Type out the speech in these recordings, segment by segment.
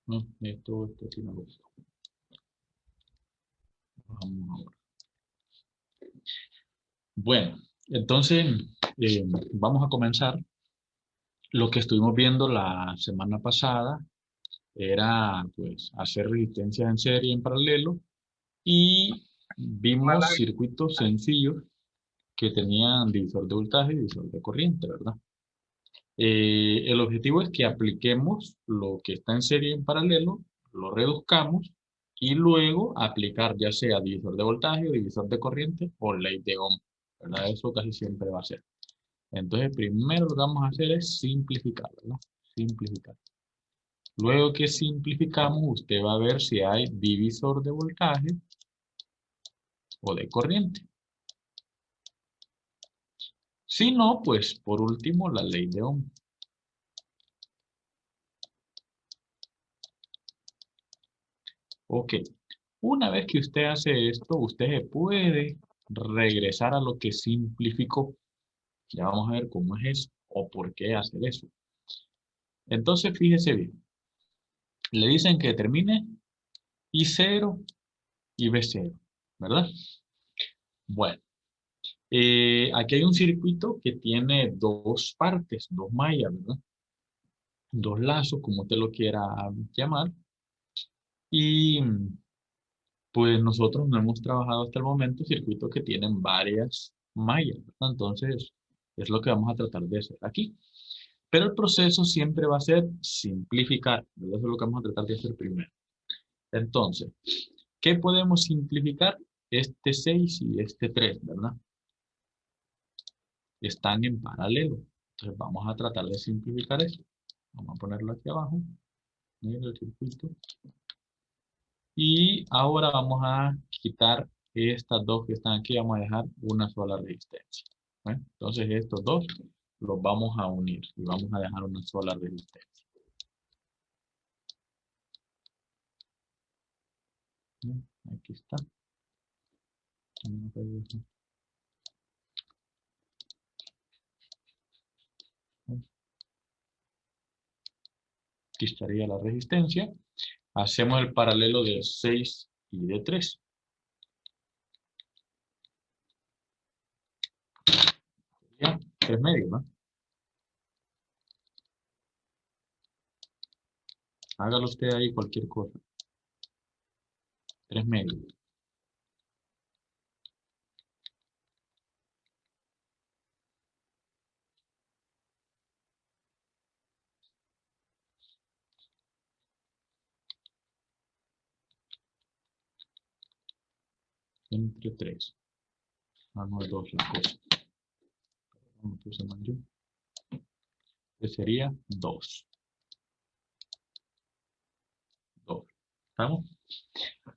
No, esto sí no lo uso. Vamos ahora. Bueno, entonces vamos a comenzar. Lo que estuvimos viendo la semana pasada era pues hacer resistencias en serie en paralelo y vimos circuitos sencillos que tenían divisor de voltaje y divisor de corriente, ¿verdad? El objetivo es que apliquemos lo que está en serie y en paralelo, lo reduzcamos y luego aplicar ya sea divisor de voltaje o divisor de corriente o ley de Ohm, ¿verdad? Eso casi siempre va a ser. Entonces, primero lo que vamos a hacer es simplificar, ¿verdad? Simplificar. Luego que simplificamos, usted va a ver si hay divisor de voltaje o de corriente. Si no, pues por último la ley de Ohm. Ok, una vez que usted hace esto, usted se puede regresar a lo que simplificó. Ya vamos a ver cómo es eso o por qué hacer eso. Entonces, fíjese bien. Le dicen que determine I0 y B0, ¿verdad? Bueno, aquí hay un circuito que tiene dos partes, dos mallas, ¿verdad? Dos lazos, como usted lo quiera llamar. Y pues nosotros no hemos trabajado hasta el momento circuitos que tienen varias mallas, ¿verdad? Entonces, es lo que vamos a tratar de hacer aquí. Pero el proceso siempre va a ser simplificar, ¿verdad? Eso es lo que vamos a tratar de hacer primero. Entonces, ¿qué podemos simplificar? Este 6 y este 3, ¿verdad? Están en paralelo. Entonces, vamos a tratar de simplificar esto. Vamos a ponerlo aquí abajo. Miren el circuito. Y ahora vamos a quitar estas dos que están aquí. Vamos a dejar una sola resistencia. ¿Ven? Entonces, estos dos los vamos a unir y vamos a dejar una sola resistencia. ¿Ven? Aquí está. Aquí estaría la resistencia. Hacemos el paralelo de 6 y de 3. Ya, 3 medios, ¿no? Hágalo usted ahí cualquier cosa. 3 medios. Entre 3. Ah, no, 2 la cosa. No puse mal yo. Que sería 2. 2. ¿Estamos?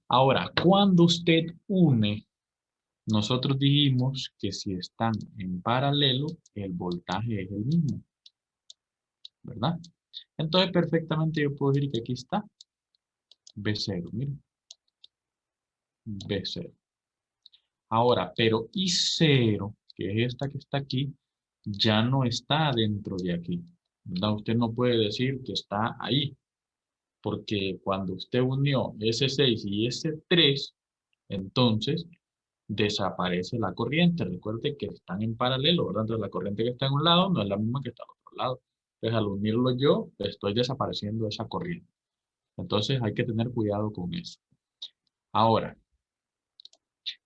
Ahora, cuando usted une, nosotros dijimos que si están en paralelo, el voltaje es el mismo, ¿verdad? Entonces, perfectamente yo puedo decir que aquí está B0, miren, B0. Ahora, pero I0, que es esta que está aquí, ya no está dentro de aquí, ¿verdad? Usted no puede decir que está ahí, porque cuando usted unió ese 6 y ese 3, entonces desaparece la corriente. Recuerde que están en paralelo, ¿verdad? Entonces la corriente que está en un lado no es la misma que está al otro lado. Entonces al unirlo yo, estoy desapareciendo esa corriente. Entonces hay que tener cuidado con eso. Ahora,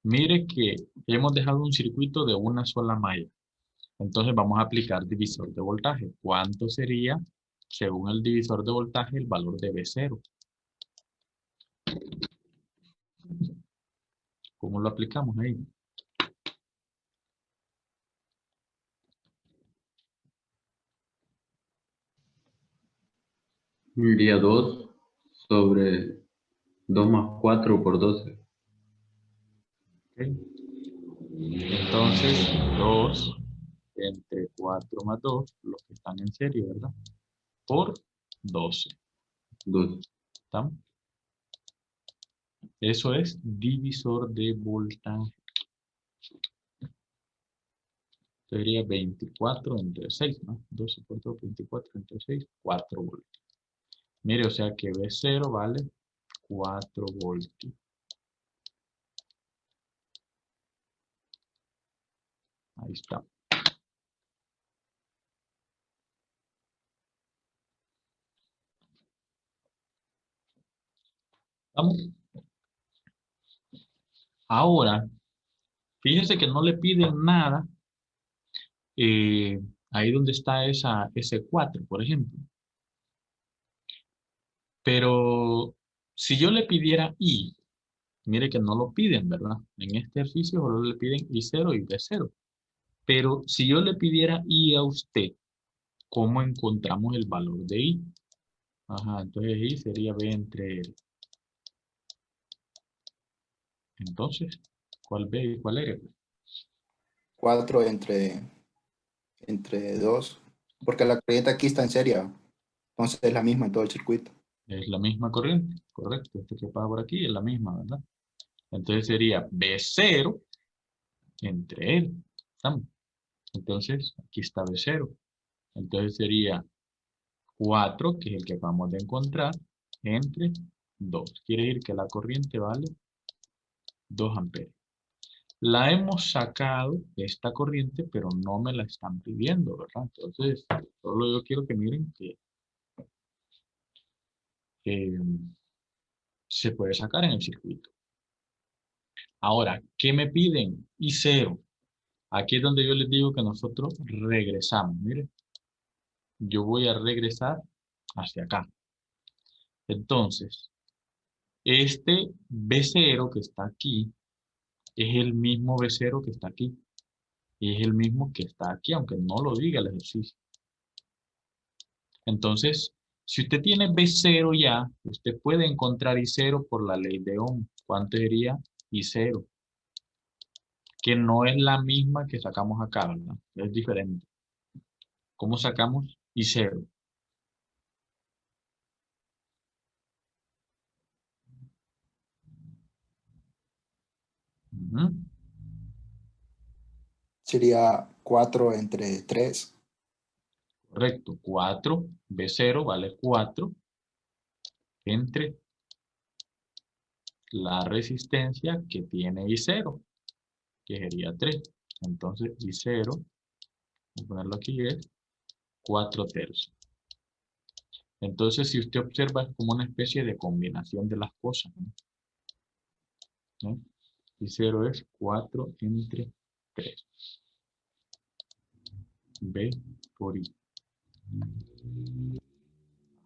mire que hemos dejado un circuito de una sola malla. Entonces vamos a aplicar divisor de voltaje. ¿Cuánto sería, según el divisor de voltaje, el valor de B0? ¿Cómo lo aplicamos ahí? Iría 2 sobre 2 más 4 por 12. ¿Ok? Entonces, 2 entre 4 más 2, los que están en serie, ¿verdad? Por 12. 2. ¿Estamos? Eso es divisor de voltaje. Sería 24 entre 6, ¿no? 12 por 2, 24 entre 6, 4 voltios. Mire, o sea que B0 vale 4 voltios. Ahí está. ¿Estamos? Ahora, fíjese que no le piden nada ahí donde está ese 4, por ejemplo. Pero si yo le pidiera I, mire que no lo piden, ¿verdad? En este ejercicio solo le piden I0 y B0. Pero si yo le pidiera I a usted, ¿cómo encontramos el valor de I? Ajá, entonces I sería B entre L. Entonces, ¿cuál B y cuál R? 4 entre 2, porque la corriente aquí está en serie, entonces es la misma en todo el circuito. Es la misma corriente, correcto. Este que pasa por aquí es la misma, ¿verdad? Entonces sería B0 entre L. ¿Estamos? Entonces, aquí está B0. Entonces sería 4, que es el que acabamos de encontrar, entre 2. Quiere decir que la corriente vale 2 amperios. La hemos sacado de esta corriente, pero no me la están pidiendo, ¿verdad? Entonces, solo yo quiero que miren que eh, se puede sacar en el circuito. Ahora, ¿qué me piden? I0. Aquí es donde yo les digo que nosotros regresamos. Miren, yo voy a regresar hacia acá. Entonces, este B0 que está aquí es el mismo B0 que está aquí. Y es el mismo que está aquí, aunque no lo diga el ejercicio. Entonces, si usted tiene B0 ya, usted puede encontrar I0 por la ley de Ohm. ¿Cuánto sería I0? Que no es la misma que sacamos acá, ¿verdad? Es diferente. ¿Cómo sacamos I0? Ujú. Sería 4 entre 3. Correcto. 4, B0 vale 4 entre la resistencia que tiene I0, que sería 3. Entonces I0, voy a ponerlo aquí, es 4 tercios. Entonces, si usted observa, es como una especie de combinación de las cosas, ¿no? Y 0 es 4 entre 3. B por I.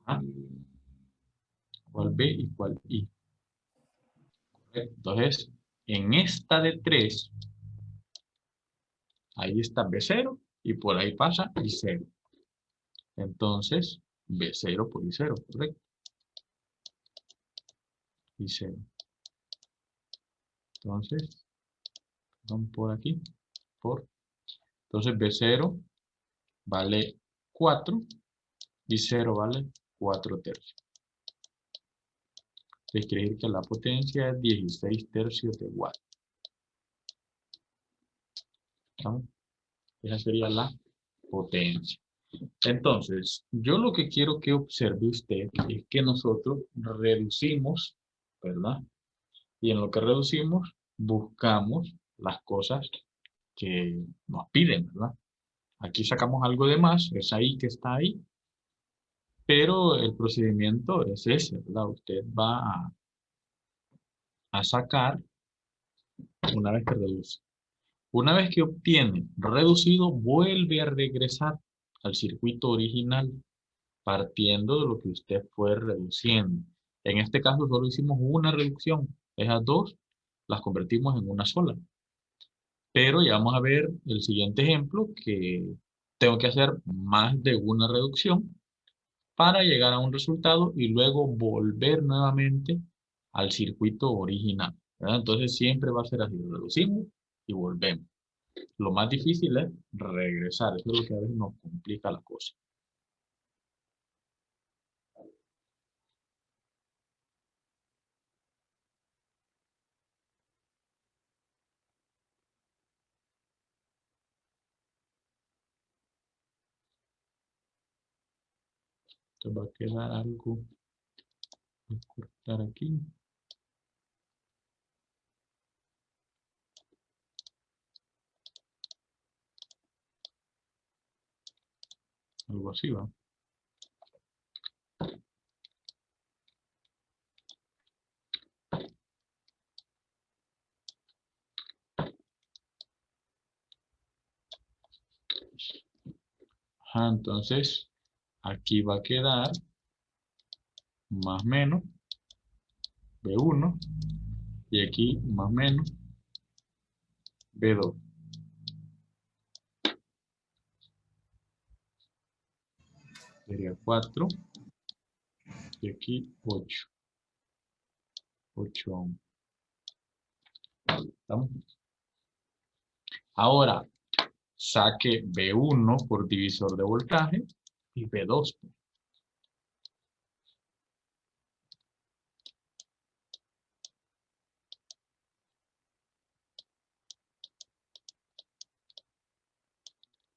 Ajá. ¿Cuál B y cuál I? Entonces, en esta de 3, ahí está B0 y por ahí pasa I0. Entonces, B0 por I0, ¿correcto? I0. Entonces, van por aquí, por. Entonces, B0 vale 4 y 0 vale 4 tercios. Es decir que la potencia es 16 tercios de watt. ¿No? Esa sería la potencia. Entonces, yo lo que quiero que observe usted es que nosotros reducimos, ¿verdad? Y en lo que reducimos, buscamos las cosas que nos piden, ¿verdad? Aquí sacamos algo de más, es ahí que está ahí, pero el procedimiento es ese, ¿verdad? Usted va a sacar una vez que reduce. Una vez que obtiene reducido, vuelve a regresar al circuito original, partiendo de lo que usted fue reduciendo. En este caso solo hicimos una reducción. Esas dos las convertimos en una sola. Pero ya vamos a ver el siguiente ejemplo, que tengo que hacer más de una reducción para llegar a un resultado y luego volver nuevamente al circuito original, ¿verdad? Entonces siempre va a ser así, reducimos y volvemos. Lo más difícil es regresar, eso es lo que a veces nos complica la cosa. Entonces va a quedar algo Voy a cortar aquí. Algo así, ¿va? Ajá, entonces, aquí va a quedar más menos B1 y aquí más menos B2. Sería 4 y aquí 8. 8 ohms. ¿Estamos? Ahora, saque B1 por divisor de voltaje y B2.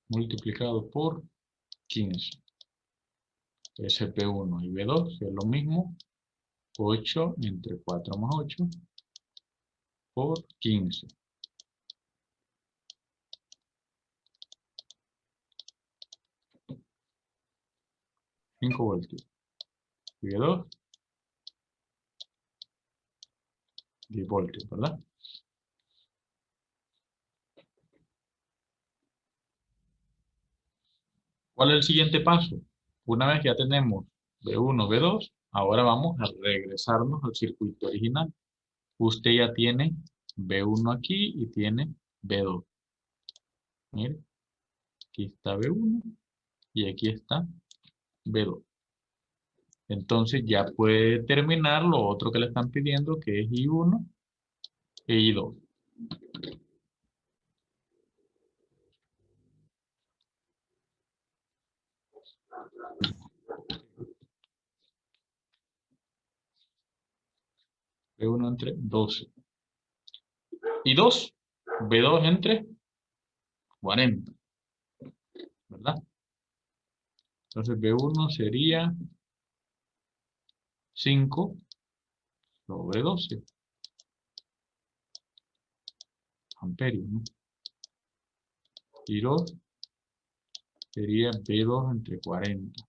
Multiplicado por 15. SP1 y B2 es lo mismo. 8 entre 4 más 8 por 15. 5 voltios. Y B2, 10 voltios, ¿verdad? ¿Cuál es el siguiente paso? Una vez que ya tenemos B1, B2, ahora vamos a regresarnos al circuito original. Usted ya tiene B1 aquí y tiene B2. Mire, aquí está B1 y aquí está B2. Entonces ya puede determinar lo otro que le están pidiendo, que es I1 e I2. B1 entre 12. I2, B2 entre 40. ¿Verdad? Entonces B1 sería 5 sobre 12 amperios, ¿no? Y 2 sería B2 entre 40.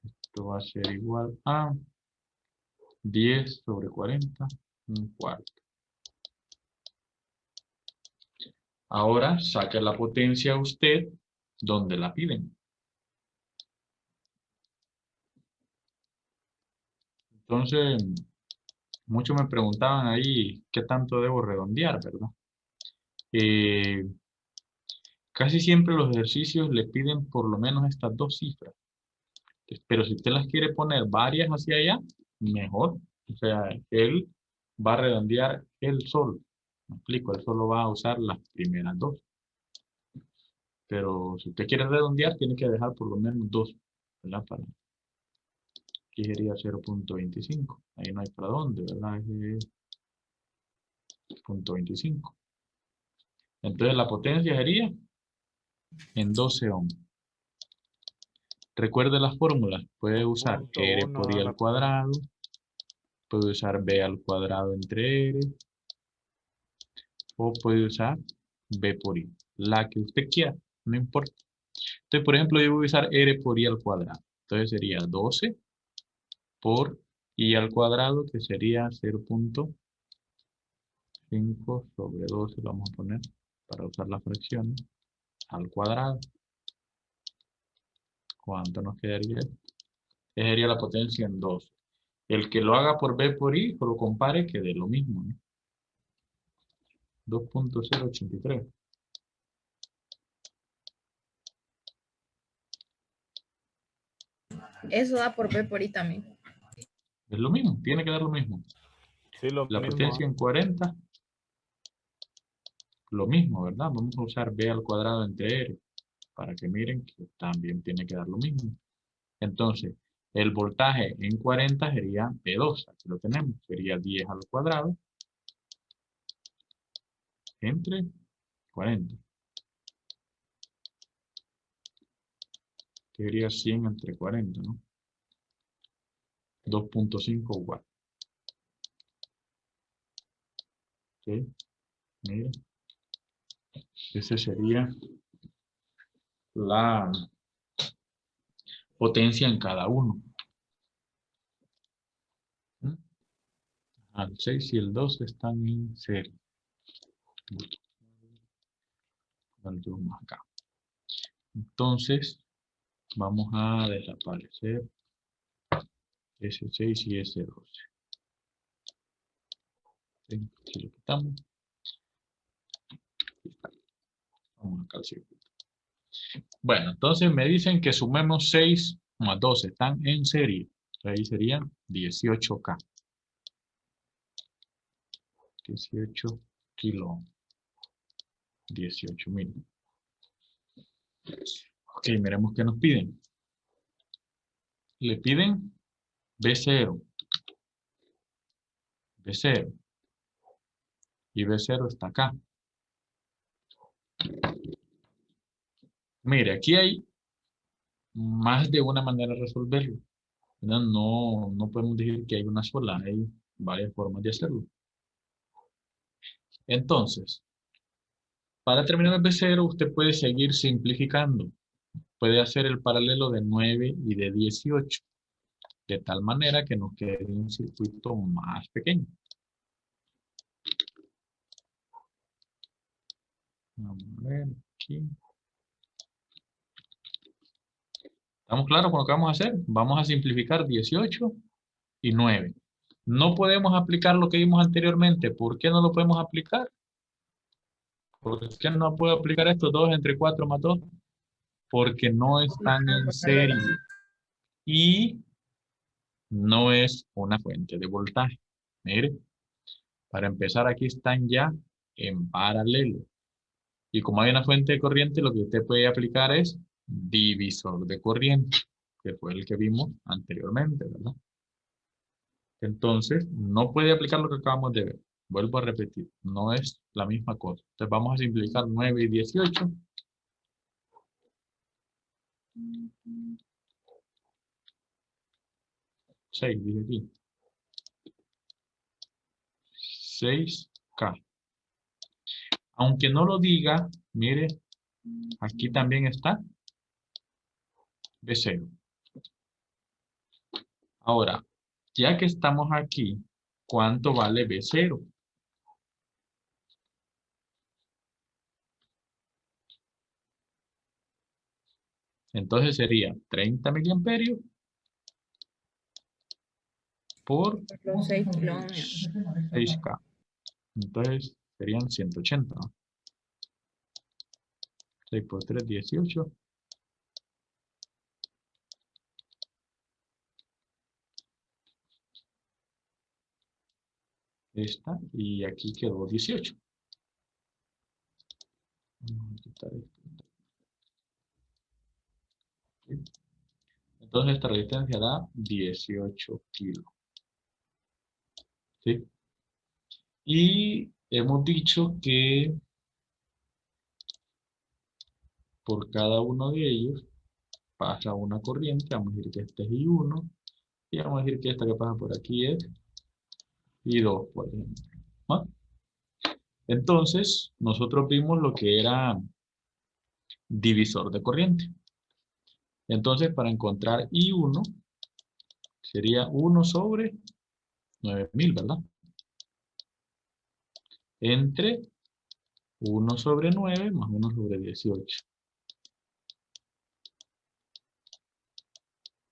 Esto va a ser igual a 10 sobre 40, un cuarto. Ahora saque la potencia usted donde la piden. Entonces, muchos me preguntaban ahí qué tanto debo redondear, ¿verdad? Eh, Casi siempre los ejercicios le piden por lo menos estas dos cifras. Pero si usted las quiere poner varias hacia allá, mejor. O sea, él va a redondear él solo. Me explico, él solo va a usar las primeras dos. Pero si usted quiere redondear, tiene que dejar por lo menos dos, ¿verdad? Aquí sería 0.25. Ahí no hay para dónde, ¿verdad? Es 0.25. Entonces la potencia sería en 12 ohms. Recuerde las fórmulas. Puede usar R por I al cuadrado. Puede usar B al cuadrado entre R. O puede usar B por I. La que usted quiera. No importa. Entonces, por ejemplo, yo voy a usar R por I al cuadrado. Entonces sería 12 por I al cuadrado, que sería 0.5 sobre 12, lo vamos a poner para usar las fracciones, al cuadrado. ¿Cuánto nos quedaría? Esa sería la potencia en 2. El que lo haga por B por I, lo compare, que de lo mismo, ¿no? 2.083. Eso da por B por I también. Es lo mismo, tiene que dar lo mismo. Sí, lo La mismo. potencia en 40, lo mismo, ¿verdad? Vamos a usar B al cuadrado entre R, para que miren que también tiene que dar lo mismo. Entonces, el voltaje en 40 sería P2, aquí lo tenemos, sería 10 al cuadrado entre 40. que sería 100 entre 40, ¿no? 2.5 watts. ¿Ok? Mira. Ese sería la potencia en cada uno. ¿Mm? El 6 y el 2 están en serie. Vamos acá. Entonces, vamos a desaparecer S6 y S12. ¿Sí? Si lo quitamos, vamos acá al circuito. Bueno, entonces me dicen que sumemos 6 más 2, están en serie. Ahí serían 18K. 18 kilo. 18.000. Ok, miremos qué nos piden. Le piden B0. B0. Y B0 está acá. Mire, aquí hay más de una manera de resolverlo. No podemos decir que hay una sola, hay varias formas de hacerlo. Entonces, para terminar el B0, usted puede seguir simplificando. Puede hacer el paralelo de 9 y de 18, de tal manera que nos quede un circuito más pequeño. Vamos a ver aquí. ¿Estamos claros con lo que vamos a hacer? Vamos a simplificar 18 y 9. No podemos aplicar lo que vimos anteriormente. ¿Por qué no lo podemos aplicar? ¿Por qué no puedo aplicar estos 2 entre 4 más 2? Porque no están en serie y no es una fuente de voltaje. Mire, para empezar aquí están ya en paralelo. Y como hay una fuente de corriente, lo que usted puede aplicar es divisor de corriente, que fue el que vimos anteriormente, ¿verdad? Entonces, no puede aplicar lo que acabamos de ver. Vuelvo a repetir, no es la misma cosa. Entonces, vamos a simplificar 9 y 18. 6, dice aquí. 6K. Aunque no lo diga, mire, aquí también está B0. Ahora, ya que estamos aquí, ¿cuánto vale B0? Entonces sería 30 miliamperios por Los 6 kilómetros. 6K. Entonces serían 180, ¿no? 6 por 3, 18. Esta, y aquí quedó 18. Vamos a quitar esto. ¿Sí? Entonces esta resistencia da 18 kilos. ¿Sí? Y hemos dicho que por cada uno de ellos pasa una corriente. Vamos a decir que este es I1. Y vamos a decir que esta que pasa por aquí es I2, por ejemplo. ¿No? Entonces, nosotros vimos lo que era divisor de corriente. Entonces, para encontrar I1, sería 1 sobre 9000, ¿verdad? Entre 1 sobre 9 más 1 sobre 18.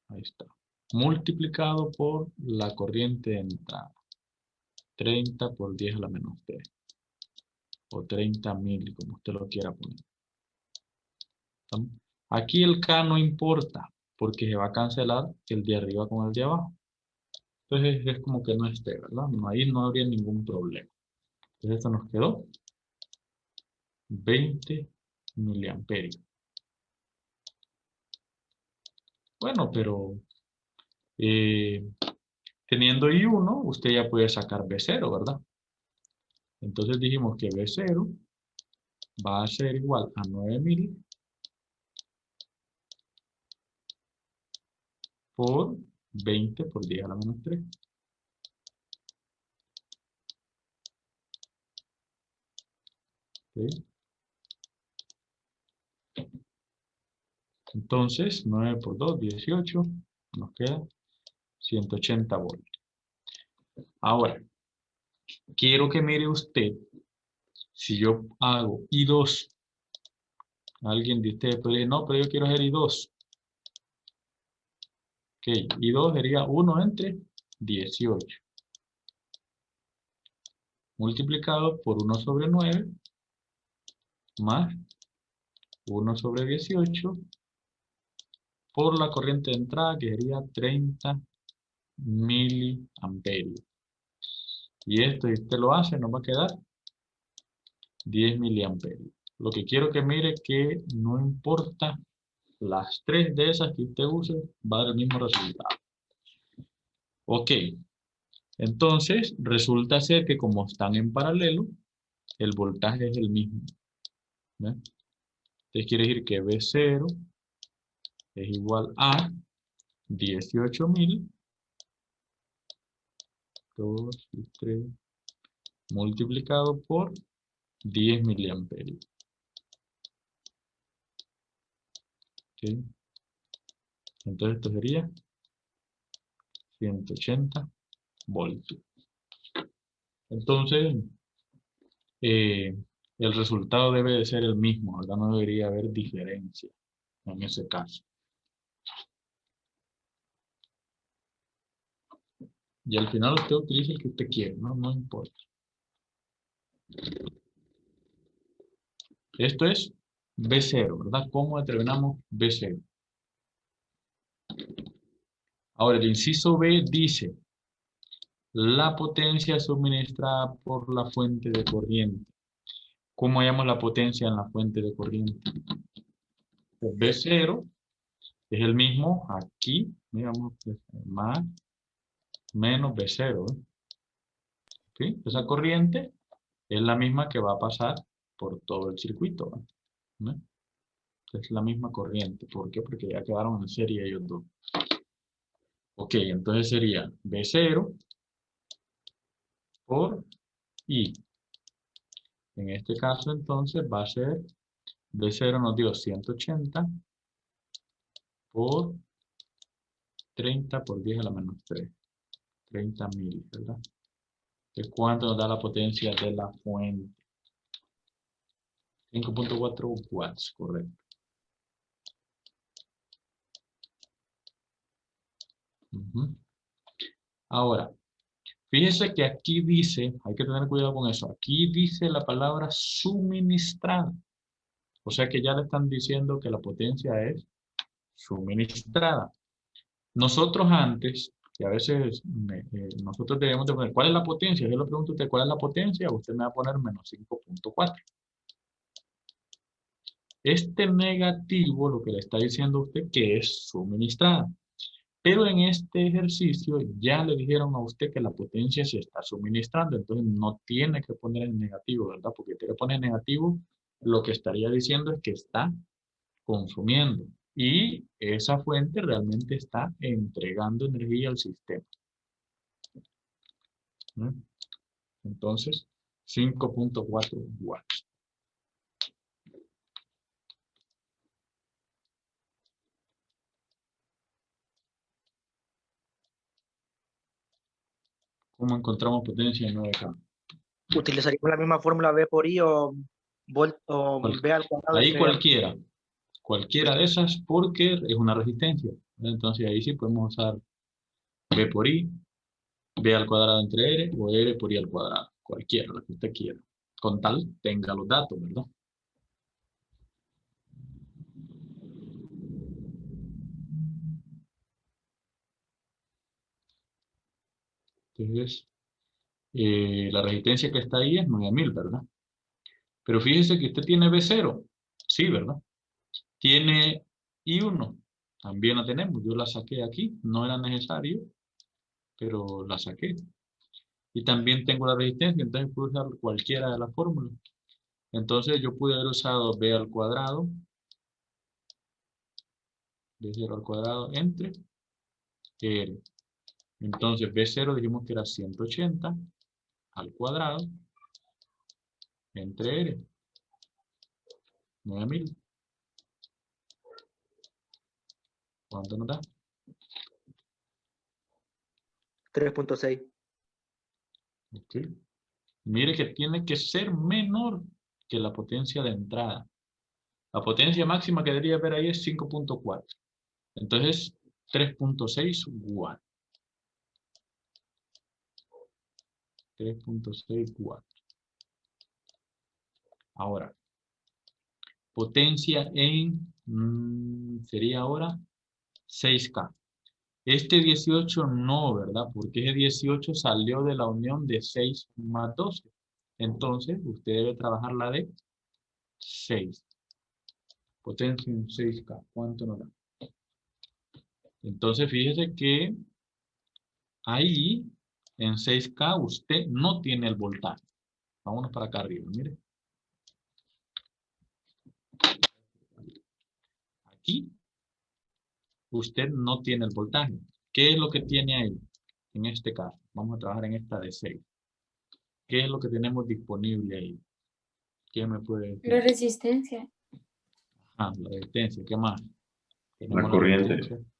Ahí está. Multiplicado por la corriente de entrada. 30 por 10 a la menos 3. O 30.000, como usted lo quiera poner. ¿Estamos? Aquí el K no importa, porque se va a cancelar el de arriba con el de abajo. Entonces es como que no esté, ¿verdad? No, ahí no habría ningún problema. Entonces esto nos quedó 20 miliamperios. Bueno, pero teniendo I1, usted ya puede sacar B0, ¿verdad? Entonces dijimos que B0 va a ser igual a 9000 por 20 por 10 a la menos 3. ¿Ok? Entonces, 9 por 2, 18. Nos queda 180 voltios. Ahora, quiero que mire usted, si yo hago I2, alguien de ustedes puede decir, no, pero yo quiero hacer I2. Ok, I2 sería 1 entre 18. Multiplicado por 1 sobre 9, más 1 sobre 18, por la corriente de entrada, que sería 30 miliamperios. Y esto, si usted lo hace, nos va a quedar 10 miliamperios. Lo que quiero que mire que no importa las 3 de esas que usted use, va a dar el mismo resultado. Ok, entonces resulta ser que como están en paralelo, el voltaje es el mismo. ¿Ve? Entonces quiere decir que V0 es igual a 18.000, 2 y 3, multiplicado por 10 miliamperios. ¿Ok? Entonces esto sería 180 voltios. Entonces, el resultado debe de ser el mismo, ¿verdad? No debería haber diferencia en ese caso. Y al final usted utiliza el que usted quiere, ¿no? No importa. Esto es V0, ¿verdad? ¿Cómo determinamos V0? Ahora, el inciso B dice, la potencia suministrada por la fuente de corriente. ¿Cómo hallamos la potencia en la fuente de corriente? Pues V0 es el mismo aquí, digamos, más menos V0. ¿Sí? Esa corriente es la misma que va a pasar por todo el circuito. ¿No? Es la misma corriente. ¿Por qué? Porque ya quedaron en serie ellos dos. Ok, entonces sería V0 por I. En este caso, entonces, va a ser V0 nos dio 180 por 30 por 10 a la menos 3. 30.000, ¿verdad? ¿De cuánto nos da la potencia de la fuente? 5.4 watts, correcto. Ahora, fíjese que aquí dice, hay que tener cuidado con eso, aquí dice la palabra suministrada. O sea que ya le están diciendo que la potencia es suministrada. Nosotros antes, que a veces nosotros debemos de poner, ¿cuál es la potencia? Yo le pregunto a usted, ¿cuál es la potencia? Usted me va a poner menos 5.4. Este negativo, lo que le está diciendo a usted, que es suministrada. Pero en este ejercicio ya le dijeron a usted que la potencia se está suministrando, entonces no tiene que poner en negativo, ¿verdad? Porque si usted pone en negativo, lo que estaría diciendo es que está consumiendo. Y esa fuente realmente está entregando energía al sistema. ¿No? Entonces, 5.4 watts. ¿Cómo encontramos potencia en 9K? ¿Utilizaríamos la misma fórmula V por I o V al cuadrado Ahí entre cualquiera de esas, porque es una resistencia. Entonces ahí sí podemos usar V por I, B al cuadrado entre R o R por I al cuadrado. Cualquiera, la que usted quiera. Con tal, tenga los datos, ¿verdad? Entonces, la resistencia que está ahí es 9000, ¿verdad? Pero fíjese que usted tiene B0. Sí, ¿verdad? Tiene I1. También la tenemos. Yo la saqué aquí. No era necesario, pero la saqué. Y también tengo la resistencia, entonces puedo usar cualquiera de las fórmulas. Entonces yo pude haber usado B al cuadrado, B0 al cuadrado entre R. Entonces, B0 dijimos que era 180 al cuadrado entre R. 9000. ¿Cuánto nos da? 3.6. Ok. Mire que tiene que ser menor que la potencia de entrada. La potencia máxima que debería ver ahí es 5.4. Entonces, 3.6 watts. 3.6 watts. Ahora, potencia en, sería ahora 6K. Este 18 no, ¿verdad? Porque ese 18 salió de la unión de 6 más 12. Entonces, usted debe trabajar la de 6. Potencia en 6K. ¿Cuánto nos da? Entonces, fíjese que ahí, en 6K, usted no tiene el voltaje. Vámonos para acá arriba, mire. Aquí, usted no tiene el voltaje. ¿Qué es lo que tiene ahí? En este caso, vamos a trabajar en esta de 6. ¿Qué es lo que tenemos disponible ahí? ¿Qué me puede decir? La resistencia. Ah, la resistencia. ¿Qué más? La Tenemos corriente. resistencia.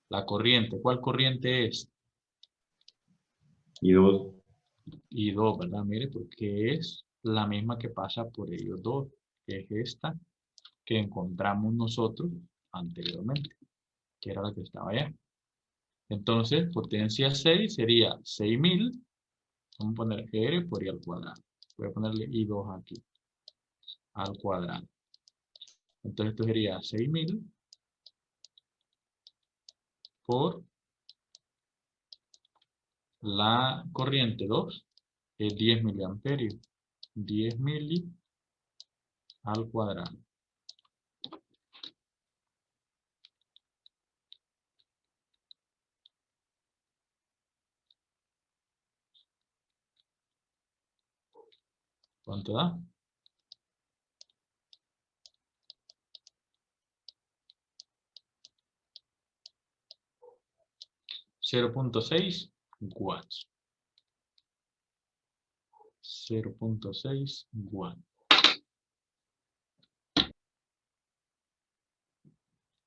La corriente. ¿Cuál corriente es? Y 2. Y 2, ¿verdad? Mire, porque es la misma que pasa por ellos dos, que es esta que encontramos nosotros anteriormente, que era la que estaba allá. Entonces, potencia 6 sería 6000. Vamos a poner R por I al cuadrado. Voy a ponerle I2 aquí, al cuadrado. Entonces, esto sería 6000 por la corriente 2, es 10 miliamperios. 10 mili al cuadrado. ¿Cuánto da? 0.6 watts. 0.6 watts.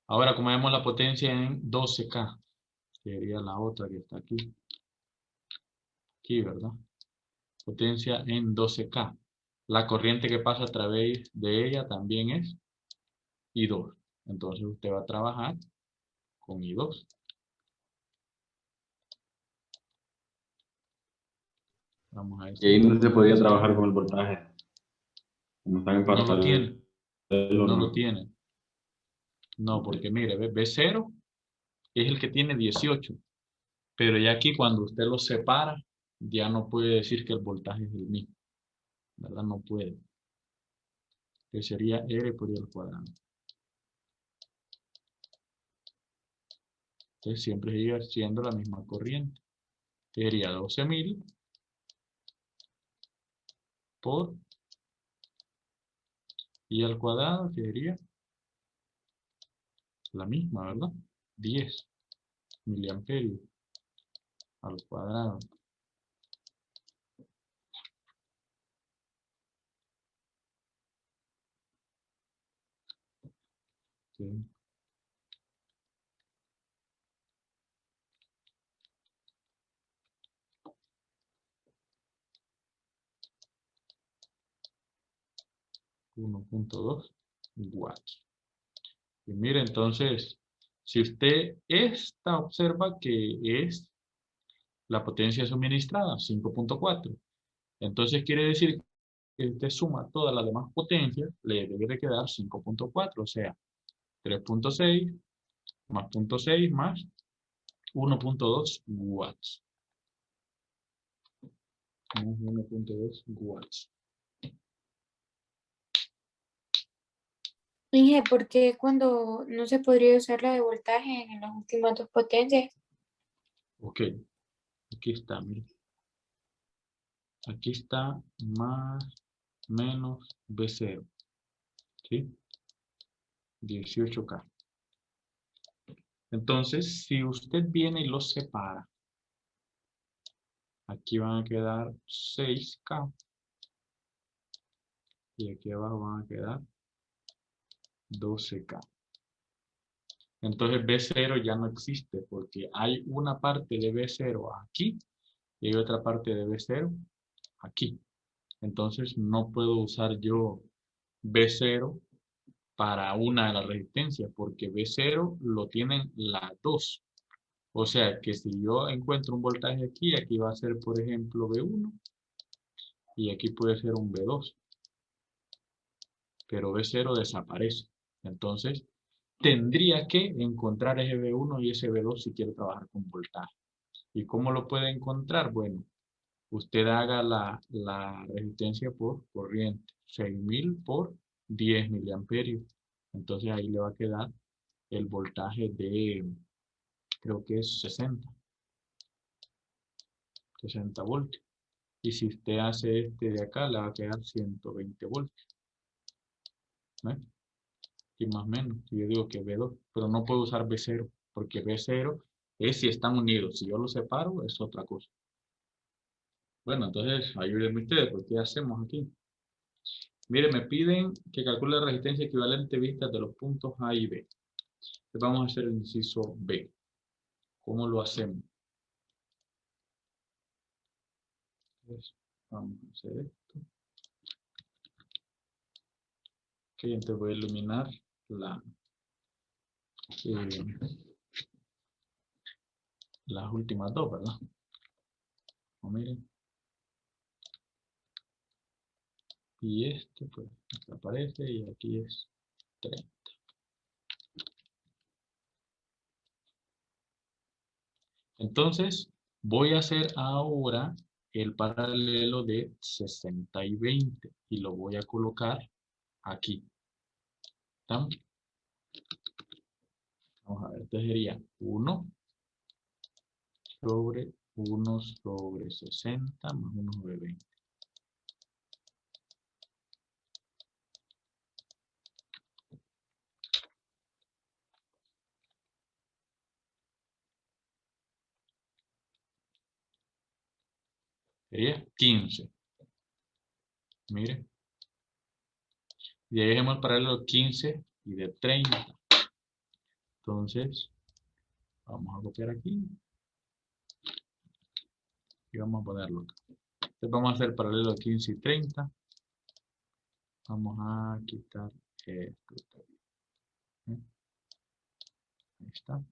Ahora, como vemos la potencia en 12K, sería la otra que está aquí. Aquí, ¿verdad? Potencia en 12K. La corriente que pasa a través de ella también es I2. Entonces usted va a trabajar con I2. Vamos a Y decir. ahí no se podía trabajar con el voltaje. Como están en No lo paralelo, tiene. No lo ¿no? tiene. No, porque mire, B0 es el que tiene 18. Pero ya aquí cuando usted los separa, ya no puede decir que el voltaje es el mismo. ¿Verdad? No puede. Que sería R por I al cuadrado. Entonces siempre sigue siendo la misma corriente. Sería 12.000 por I al cuadrado, que sería la misma, ¿verdad? 10 miliamperios al cuadrado. ¿Sí? 1.2 watts. Y mire, entonces, si usted esta observa que es la potencia suministrada, 5.4. Entonces quiere decir que usted suma todas las demás potencias, le debe de quedar 5.4, o sea, 3.6 más 0.6 más 1.2 watts. Más 1.2 watts. Inge, ¿por qué cuando no se podría usar la de voltaje en las últimas dos potencias? Ok, aquí está, mire. Aquí está más menos B0. ¿Sí? 18K. Entonces, si usted viene y los separa, aquí van a quedar 6K y aquí abajo van a quedar 12K. Entonces B0 ya no existe porque hay una parte de B0 aquí y hay otra parte de B0 aquí. Entonces no puedo usar yo B0 para una de las resistencias porque B0 lo tienen las dos. O sea que si yo encuentro un voltaje aquí, aquí va a ser por ejemplo B1 y aquí puede ser un B2. Pero B0 desaparece. Entonces tendría que encontrar ese B1 y ese B2 si quiero trabajar con voltaje. ¿Y cómo lo puede encontrar? Bueno, usted haga la resistencia por corriente, 6000 por 10 miliamperios. Entonces ahí le va a quedar el voltaje de, creo que es 60 voltios. Y si usted hace este de acá, le va a quedar 120 voltios. ¿Ves? Y más o menos, si yo digo que B2, pero no puedo usar B0, porque B0 es si están unidos. Si yo los separo, es otra cosa. Bueno, entonces, ayúdenme ustedes, porque ¿qué hacemos aquí? Mire, me piden que calcule la resistencia equivalente vista de los puntos A y B. Entonces vamos a hacer el inciso B. ¿Cómo lo hacemos? Entonces, vamos a hacer esto. Ok, entonces voy a iluminar las últimas dos, ¿verdad? Miren. Y este, pues, aparece y aquí es 30. Entonces, voy a hacer ahora el paralelo de 60 y 20 y lo voy a colocar aquí. ¿Está? Vamos a ver, entonces sería 1 sobre 60 más 1 sobre 20. Sería 15. Mire. Y ahí dejemos el paralelo 15 y de 30. Entonces, vamos a copiar aquí. Y vamos a ponerlo acá. Entonces vamos a hacer paralelo 15 y 30. Vamos a quitar esto. Ahí está.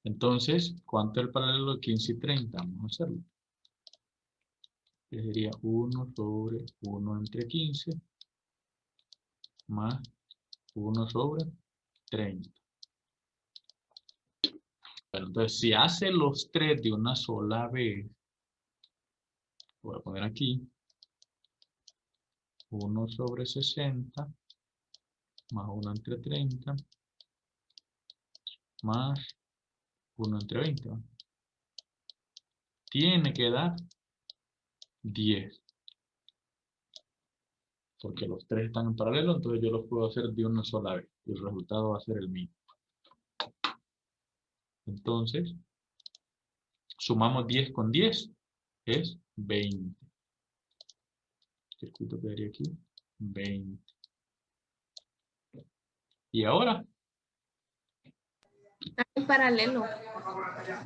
Entonces, ¿cuánto es el paralelo de 15 y 30? Vamos a hacerlo. Que sería 1 sobre 1 entre 15 más 1 sobre 30. Bueno, entonces, si hace los tres de una sola vez, voy a poner aquí 1 sobre 60 más 1 entre 30 más 1 entre 20. ¿No? Tiene que dar 10. Porque los tres están en paralelo, entonces yo los puedo hacer de una sola vez. Y el resultado va a ser el mismo. Entonces, sumamos 10 con 10, es 20. Circuito quedaría aquí, 20. Y ahora, En paralelo.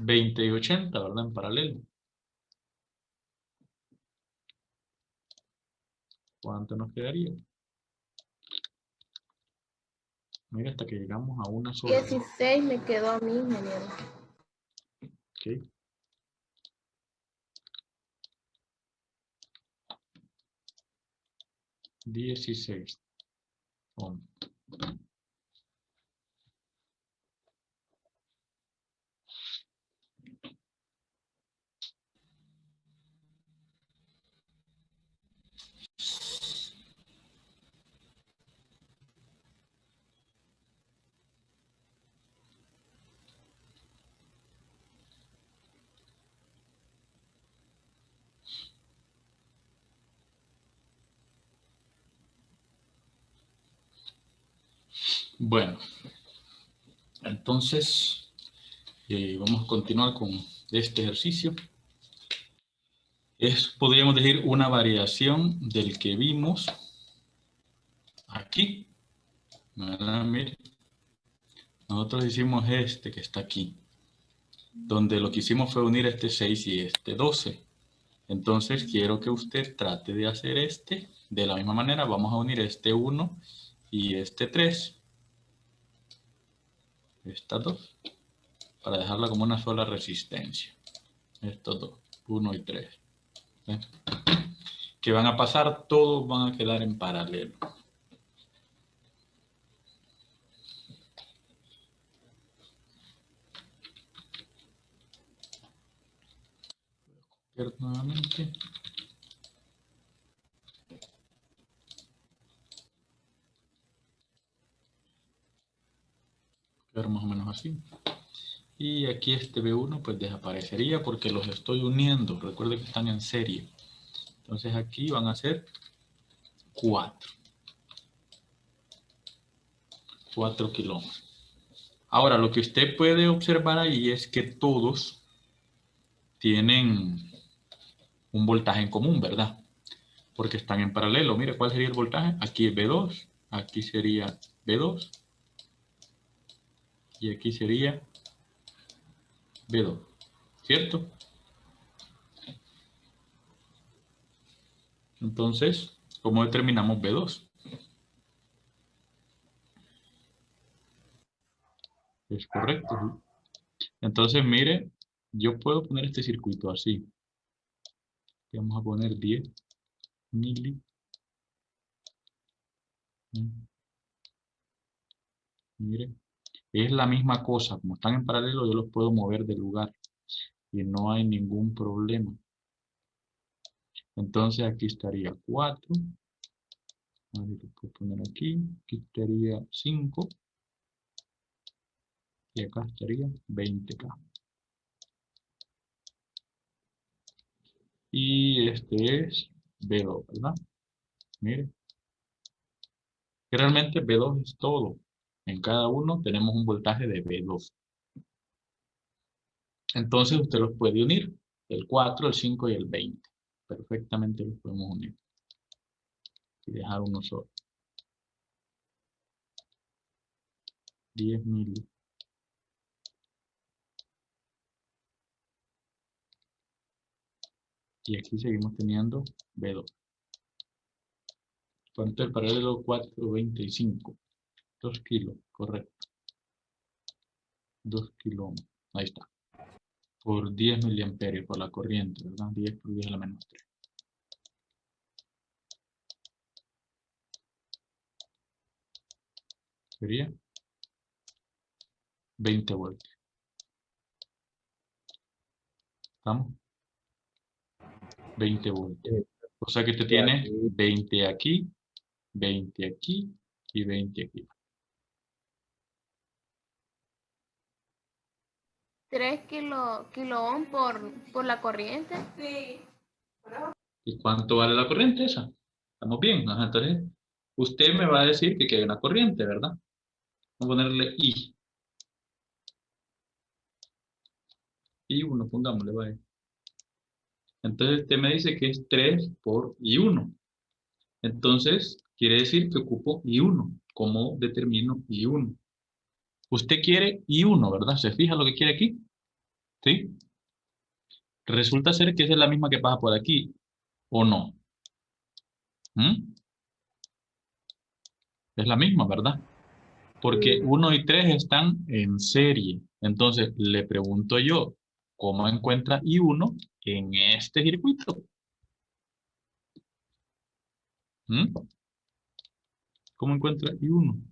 20 y 80, ¿verdad? En paralelo. ¿Cuánto nos quedaría? Mira, hasta que llegamos a una sola. 16 me quedó a mí, ingeniero. Ok. $16. Bueno, entonces vamos a continuar con este ejercicio. Podríamos decir, una variación del que vimos aquí. ¿Verdad? Mire, nosotros hicimos este que está aquí, donde lo que hicimos fue unir este 6 y este 12. Entonces quiero que usted trate de hacer este. De la misma manera vamos a unir este 1 y este 3. Estas dos. Para dejarla como una sola resistencia. Estos dos. 1 y 3. ¿Ven? Que van a pasar, todos van a quedar en paralelo. Copiar nuevamente. Quedar más o menos así. Y aquí este B1 pues desaparecería porque los estoy uniendo. Recuerden que están en serie. Entonces aquí van a ser 4. 4 kilómetros. Ahora, lo que usted puede observar ahí es que todos tienen un voltaje en común, ¿verdad? Porque están en paralelo. Mire, ¿cuál sería el voltaje? Aquí es B2, aquí sería B2 y aquí sería B2, ¿cierto? Entonces, ¿cómo determinamos B2? Es correcto, ¿sí? Entonces, mire, yo puedo poner este circuito así. Vamos a poner 10 mili. Mire, es la misma cosa. Como están en paralelo, yo los puedo mover de lugar y no hay ningún problema. Entonces, aquí estaría 4. A ver, lo puedo poner aquí. Aquí estaría 5. Y acá estaría 20K. Y este es B2, ¿verdad? Mire. Que realmente B2 es todo. En cada uno tenemos un voltaje de B2. Entonces usted los puede unir. El 4, el 5 y el 20. Perfectamente los podemos unir. Y dejar uno solo. 10 mili. Y aquí seguimos teniendo B2. ¿Cuánto es el paralelo? 425. 2 kilos, correcto. 2 kilómetros. Ahí está. Por 10 miliamperios por la corriente, ¿verdad? 10 por 10 a la menos 3. Sería 20 voltios. ¿Estamos? 20 voltios. O sea que usted tiene 20 aquí, 20 aquí y 20 aquí. 3 kilo ohm por la corriente. ¿Y cuánto vale la corriente esa? ¿Estamos bien? Ajá, entonces, usted me va a decir que hay una corriente, ¿verdad? Vamos a ponerle I. I1, pongámosle, vaya. Entonces, usted me dice que es 3 por I1. Entonces, quiere decir que ocupo I1. ¿Cómo determino I1? Usted quiere I1, ¿verdad? ¿Se fija lo que quiere aquí? ¿Sí? Resulta ser que esa es la misma que pasa por aquí, ¿o no? ¿Mm? Es la misma, ¿verdad? Porque 1 y 3 están en serie. Entonces, le pregunto yo, ¿cómo encuentra I1 en este circuito? ¿Mm? ¿Cómo encuentra I1?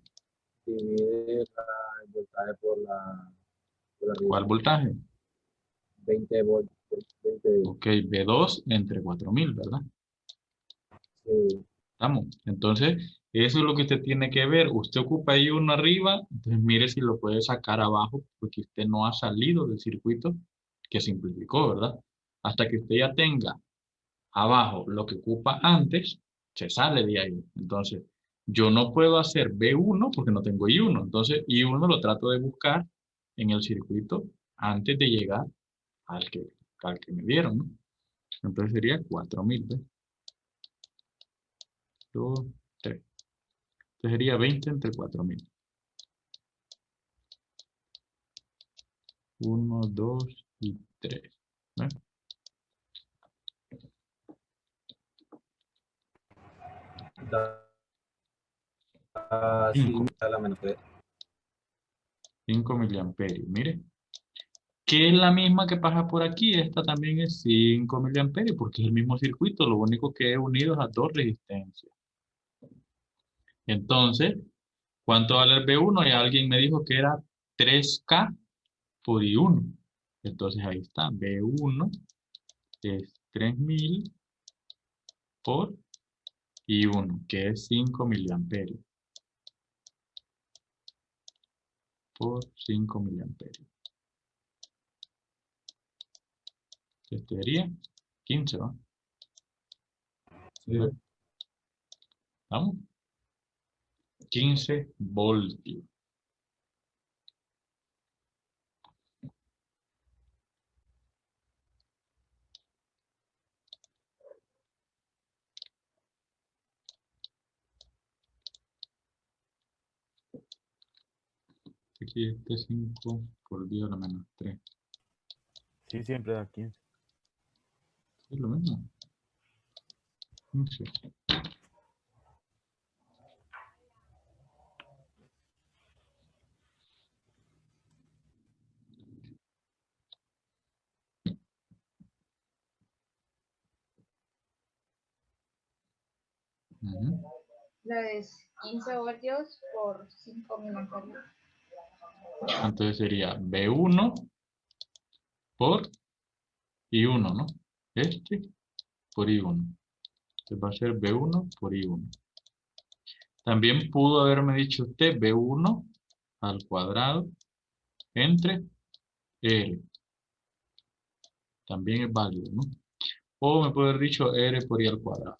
Divide el voltaje por la ¿Cuál voltaje? 20 voltios. 20, Ok, B2 entre 4000, ¿verdad? sí. Estamos. Entonces, eso es lo que usted tiene que ver. Usted ocupa I1 arriba, entonces mire si lo puede sacar abajo, porque usted no ha salido del circuito que simplificó, ¿verdad? Hasta que usted ya tenga abajo lo que ocupa antes, se sale de ahí. Entonces, Yo no puedo hacer B1 porque no tengo I1. Entonces, I1 lo trato de buscar en el circuito antes de llegar al que, al que me dieron, ¿no? Entonces sería 4000, ¿ves? 2, 3. Entonces sería 20 entre 4000. 1, 2 y 3. ¿Ves? Sí, 5. a la menos 3. 5 miliamperios. Mire, que es la misma que pasa por aquí. Esta también es 5 miliamperios porque es el mismo circuito. Lo único que he unido es a dos resistencias. Entonces, ¿cuánto vale el B1? Y alguien me dijo que era 3K por I1. Entonces ahí está. B1 es 3000 por I1, que es 5 miliamperios. Por 5 miliamperios. Este sería 15, ¿va? Sí. ¿Vamos? 15 voltios. Aquí este 5 por 10 a la menos 3. Sí, siempre da 15. Es lo mismo. 15. Ujú. La de 15 voltios por 5 miliamperios. Entonces sería B1 por I1, ¿no? Este por I1. Entonces va a ser B1 por I1. También pudo haberme dicho usted B1 al cuadrado entre R. También es válido, ¿no? O me puede haber dicho R por I al cuadrado.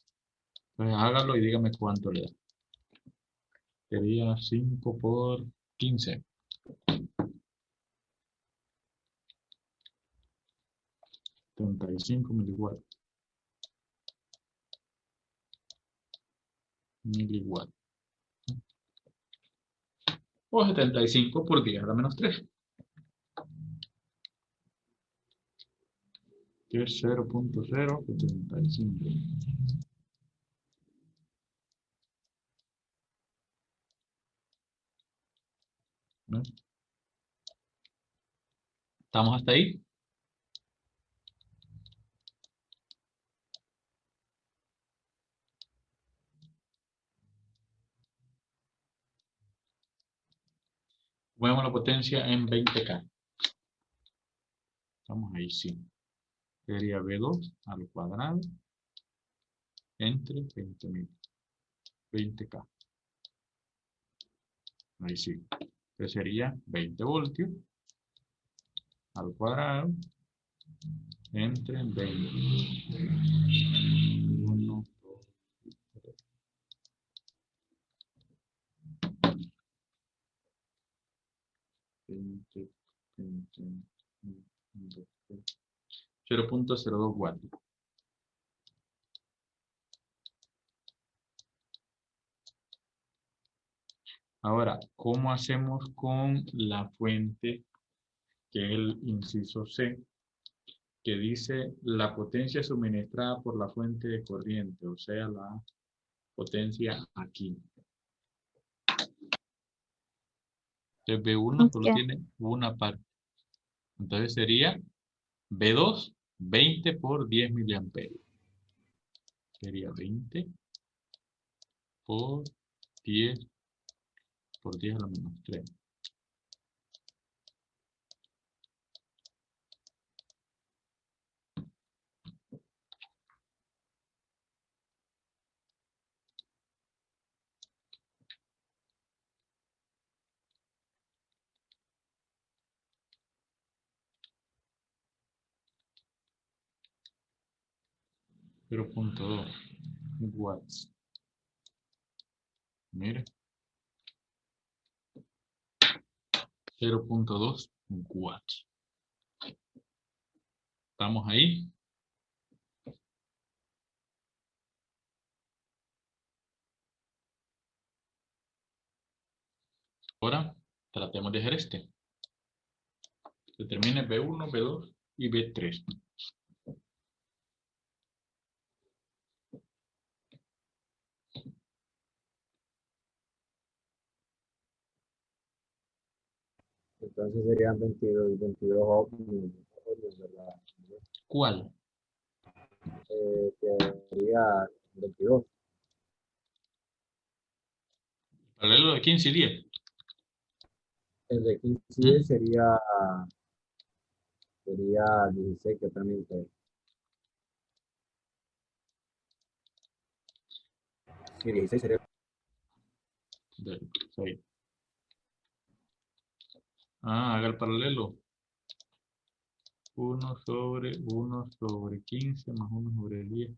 Entonces hágalo y dígame cuánto le da. Sería 5 por 15. 35 miliwatts. Miliwatts. O 75 por 10 a la menos 3. Que es 0.075. ¿No? ¿Estamos hasta ahí? Movemos la potencia en 20K. Estamos ahí, sí. Sería B2 al cuadrado entre 20.000. 20K. Ahí sí. Entonces sería 20 voltios al cuadrado entre 20. 1, 2, 3. 20, 20, 0.02 watts. Ahora, ¿cómo hacemos con la fuente, que es el inciso C, que dice la potencia suministrada por la fuente de corriente, o sea, la potencia aquí? Entonces, B1 solo tiene una parte. Entonces sería B2, 20 por 10 miliamperios. Sería 20 por 10 por 10 a la menos 3. 0.2 watts. Mire. 0.2 watts. ¿Estamos ahí? Ahora tratemos de hacer este. Determine B1, B2 y B3. Entonces serían 22 ohmios, ¿verdad? ¿Cuál? Que sería 22. Paralelo de 15 y 10. El de 15 sería 16, que también sí, 16 sería. Ahí. Haga el paralelo. 1 sobre 15 más 1 sobre 10.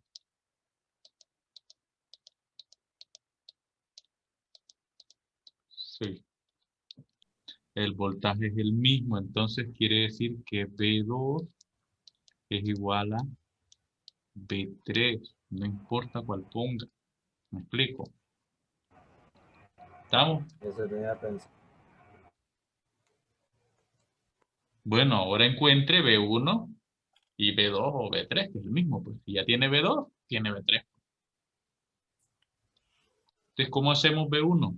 Sí. El voltaje es el mismo, entonces quiere decir que B2 es igual a B3. No importa cuál ponga. ¿Me explico? ¿Estamos? Eso tenía pensado. Bueno, ahora encuentre B1 y B2 o B3, que es el mismo. Pues si ya tiene B2, tiene B3. Entonces, ¿cómo hacemos B1?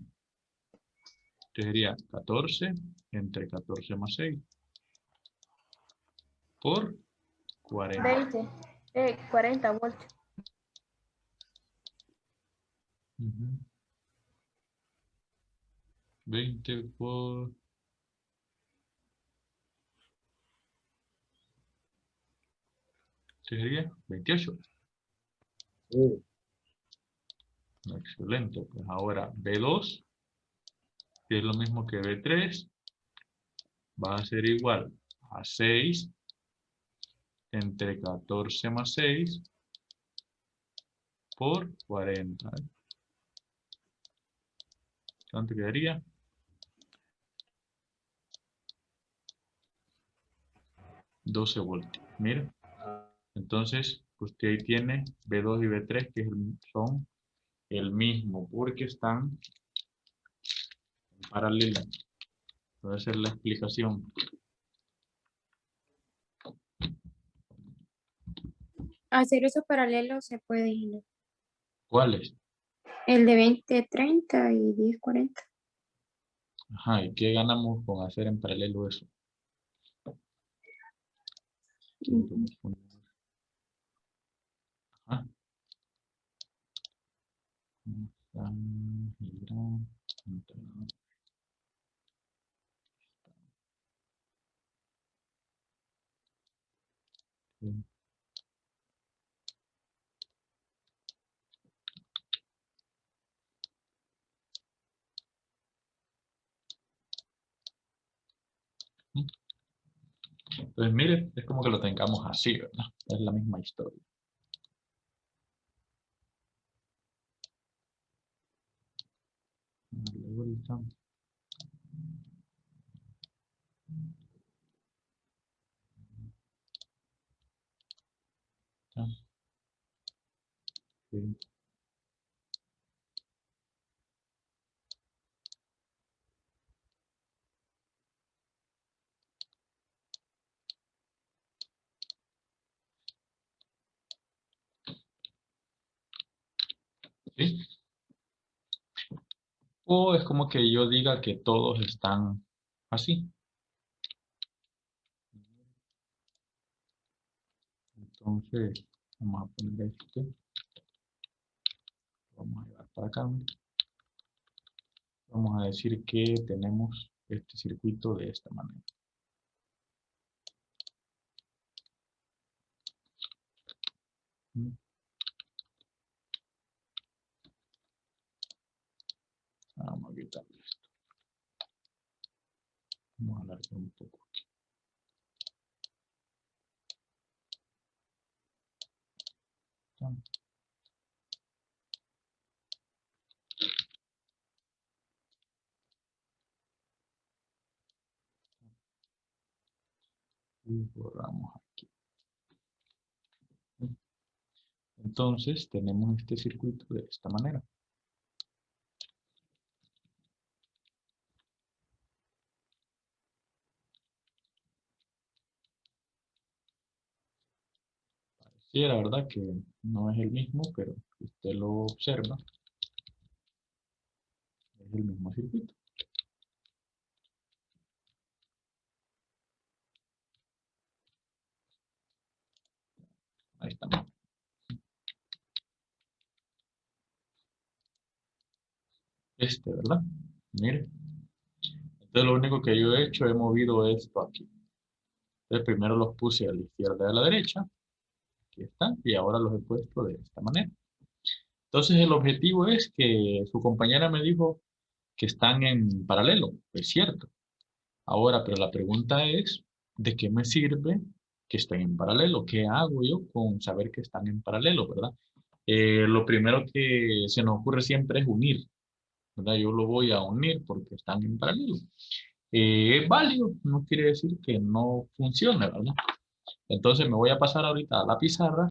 Entonces sería 14 entre 14 más 6 por 40. 20, 40 voltios. Ujú. 20 por... ¿Qué sería? 28. Sí, Excelente. Pues ahora B2, que es lo mismo que B3, va a ser igual a 6 entre 14 más 6 por 40. ¿Cuánto quedaría? 12 voltios. Mira. Entonces, usted ahí tiene B2 y B3 que son el mismo porque están en paralelo. Puede ser la explicación. Hacer esos paralelos se puede, Gina. ¿Cuáles? El de 20-30 y 10-40. Ajá, ¿y qué ganamos con hacer en paralelo eso? Ujú. Ajá. Girar, entrar. Entonces, mire, es como que lo tengamos así, ¿verdad? Es la misma historia. Darle vuelta. Ya. Sí. ¿Sí? O es como que yo diga que todos están así. Entonces, vamos a poner este. Vamos a llevar para acá. Vamos a decir que tenemos este circuito de esta manera. Vamos a quitarle esto. Vamos a alargar un poco. Y borramos aquí. Entonces tenemos este circuito de esta manera. Sí, la verdad que no es el mismo, pero si usted lo observa, es el mismo circuito. Ahí está. ¿Verdad? Mire. Entonces lo único que yo he hecho, he movido esto aquí. Entonces primero los puse a la izquierda y a la derecha. Aquí están. Y ahora los he puesto de esta manera. Entonces el objetivo es que su compañera me dijo que están en paralelo. Es cierto. Ahora, pero la pregunta es, ¿de qué me sirve que estén en paralelo? ¿Qué hago yo con saber que están en paralelo, verdad? Lo primero que se nos ocurre siempre es unir, ¿verdad? Yo lo voy a unir porque están en paralelo. Es válido, no quiere decir que no funcione, ¿verdad? Entonces me voy a pasar ahorita a la pizarra.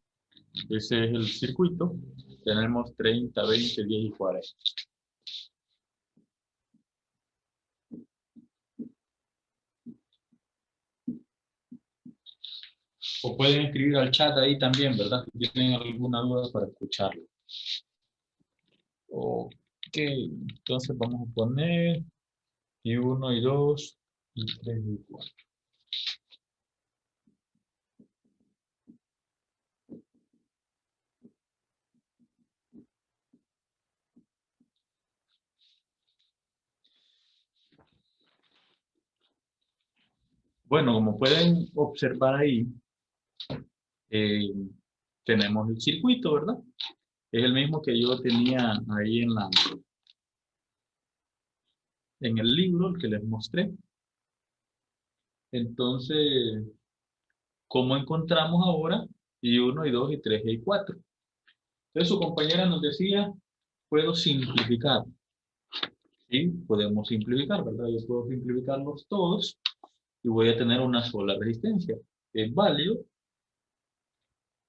Ese es el circuito. Tenemos 30, 20, 10 y 40. O pueden escribir al chat ahí también, ¿verdad? Si tienen alguna duda para escucharlo. Ok, entonces vamos a poner y 1 y 2 y 3 y 4. Bueno, como pueden observar ahí, eh, tenemos el circuito, ¿verdad? Es el mismo que yo tenía ahí en el libro, el que les mostré. Entonces, ¿cómo encontramos ahora y 1 y 2 y 3 y 4? Entonces su compañera nos decía, puedo simplificar. Sí, podemos simplificar, ¿verdad? Yo puedo simplificarlos todos y voy a tener una sola resistencia. Es válido,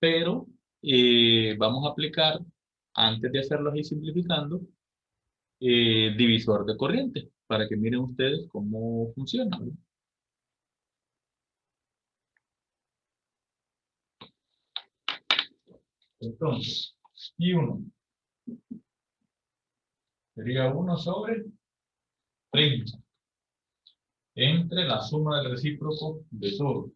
pero vamos a aplicar, antes de hacerlo así simplificando, divisor de corriente, para que miren ustedes cómo funciona, ¿verdad? Entonces, y 1 sería 1 sobre 30 entre la suma del recíproco de todo.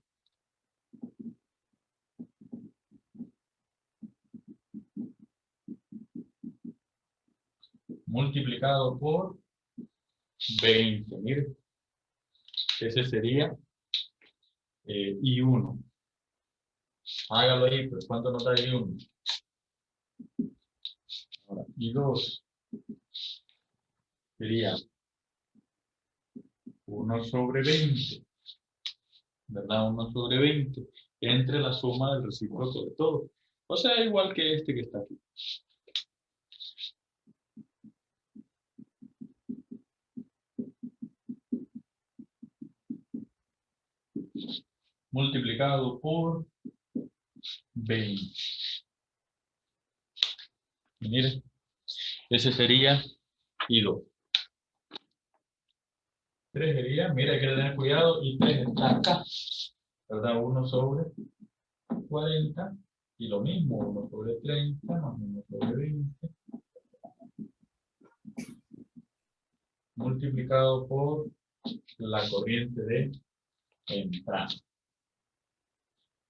Multiplicado por 20. Mire, ese sería I1. Hágalo ahí, pues ¿cuánto nos da I1? Ahora, I2 sería 1 sobre 20, ¿verdad? 1 sobre 20 entre la suma del recíproco de todo. O sea, igual que este que está aquí. Multiplicado por 20. Y mire, ese sería I2. 3 sería, mira, hay que tener cuidado, y 3 está acá, ¿verdad? 1 sobre 40, y lo mismo, 1 sobre 30 más 1 sobre 20, multiplicado por la corriente de entrada.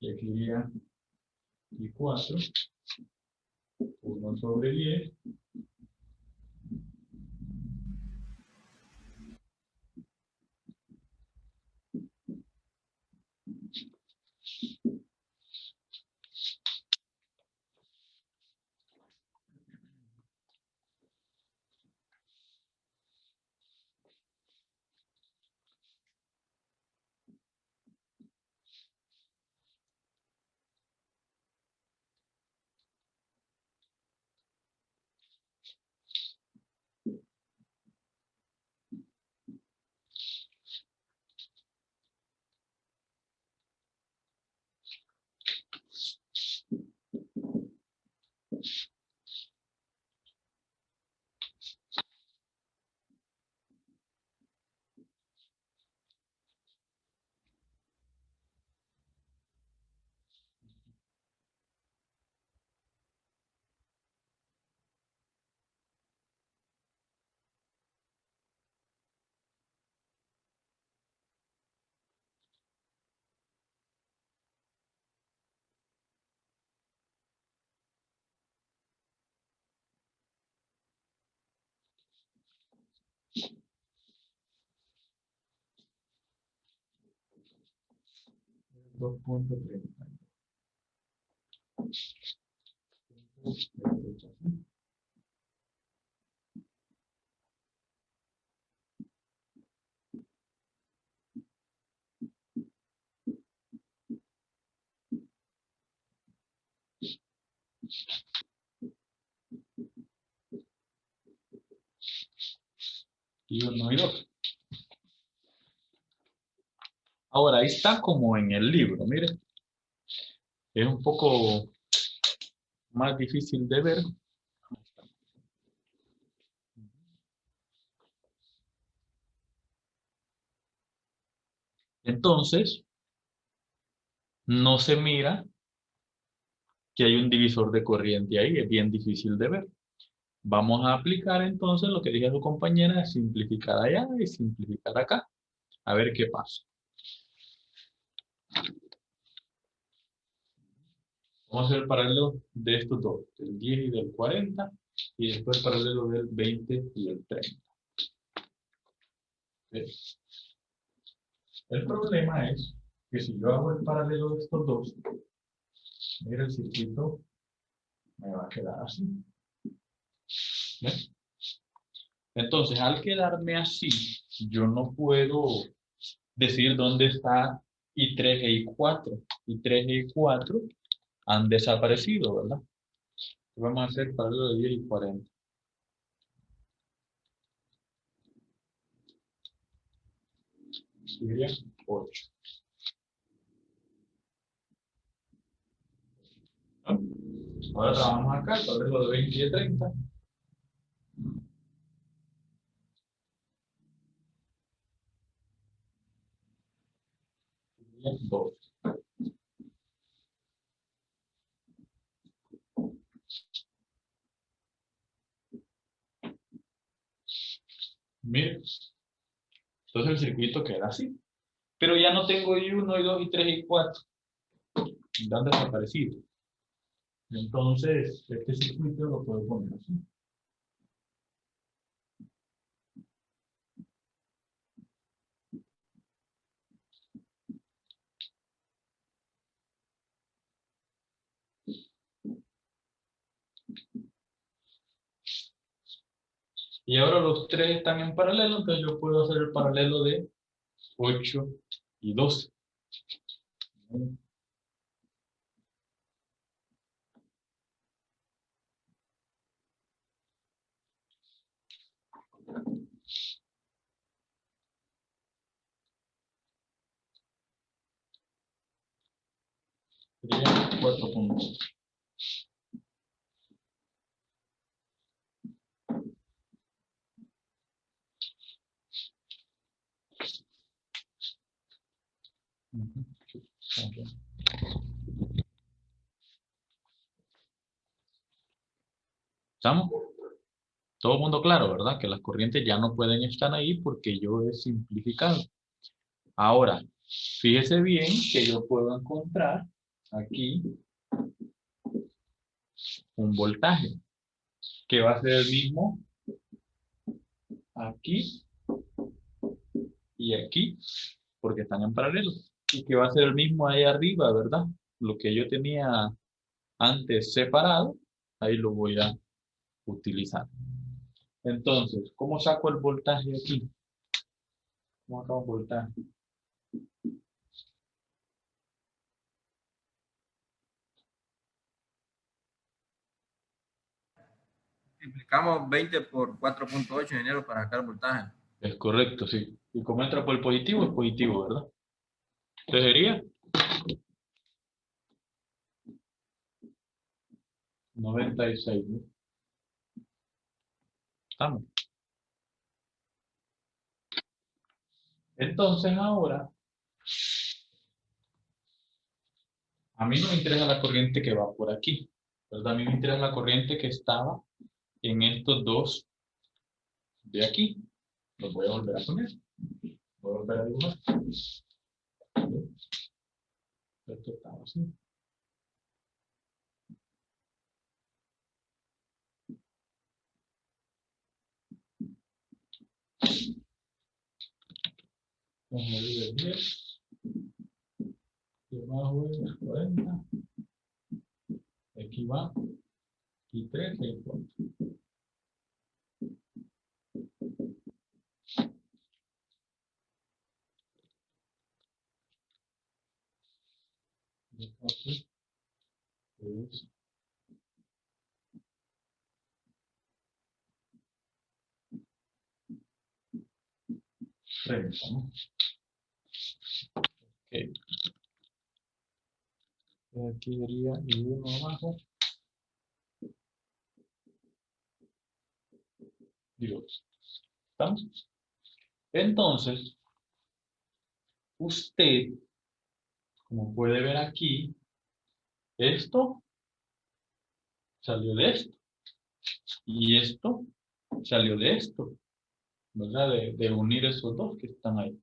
Y aquí iría I4, 1 sobre 10, 2.30. Y 1 y 2. Ahora, ahí está como en el libro, mire. Es un poco más difícil de ver. Entonces, no se mira que hay un divisor de corriente ahí, es bien difícil de ver. Vamos a aplicar entonces lo que dije a su compañera, simplificar allá y simplificar acá. A ver qué pasa. Vamos a hacer el paralelo de estos dos, del 10 y del 40, y después el paralelo del 20 y el 30. ¿Sí? El problema es que si yo hago el paralelo de estos dos, mira el circuito, me va a quedar así. ¿Ves? Entonces, al quedarme así, yo no puedo decir dónde está I3 e I4. I3 e I4 han desaparecido, ¿verdad? Vamos a hacer paralelo de 10 y 40. Sería 8. ¿No? Ahora trabajamos acá, el paralelo de 20 y de 30. Sería 2. Miren, entonces el circuito queda así. Pero ya no tengo I1, I2, I3 y 4. Ya han desaparecido. Entonces, este circuito lo puedo poner así. Y ahora los tres están en paralelo, entonces yo puedo hacer el paralelo de 8 y 12. Sería 4 puntos. ¿Estamos? Todo el mundo claro, ¿verdad? Que las corrientes ya no pueden estar ahí porque yo he simplificado. Ahora, fíjese bien que yo puedo encontrar aquí un voltaje que va a ser el mismo aquí y aquí, porque están en paralelo. Y que va a ser el mismo ahí arriba, ¿verdad? Lo que yo tenía antes separado, ahí lo voy a utilizar. Entonces, ¿cómo saco el voltaje aquí? ¿Cómo saco el voltaje? Multiplicamos 20 por 4.8 en enero para sacar el voltaje. Es correcto, sí. Y como entra por el positivo, es positivo, ¿verdad? Entonces sería 96, ¿no? ¿Estamos? Entonces ahora, a mí no me interesa la corriente que va por aquí, ¿verdad? A mí me interesa la corriente que estaba en estos dos de aquí. Los voy a volver a poner. Voy a volver a dibujar. Esto está así. Vamos a ver el 10. Y el Debajo es 40. Aquí va. Y 3 y 4. Entonces, es 30, ¿no? Ok. Aquí sería el 1 abajo. Digo, ¿estamos? Entonces, usted, como puede ver aquí, esto salió de esto. Y esto salió de esto, ¿verdad? De unir esos dos que están ahí.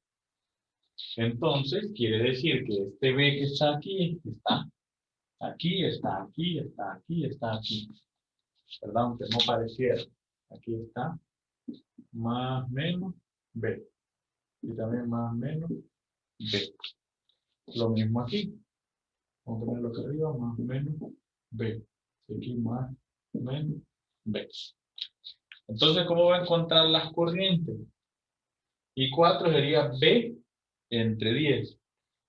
Entonces, quiere decir que este B que está aquí, está aquí, está aquí, está aquí, está aquí. ¿Verdad? Aunque no pareciera. Aquí está más menos B. Y también más menos B. Lo mismo aquí. Vamos a ponerlo aquí arriba, más menos B. Y aquí más menos B. Entonces, ¿cómo va a encontrar las corrientes? Y 4 sería B entre 10.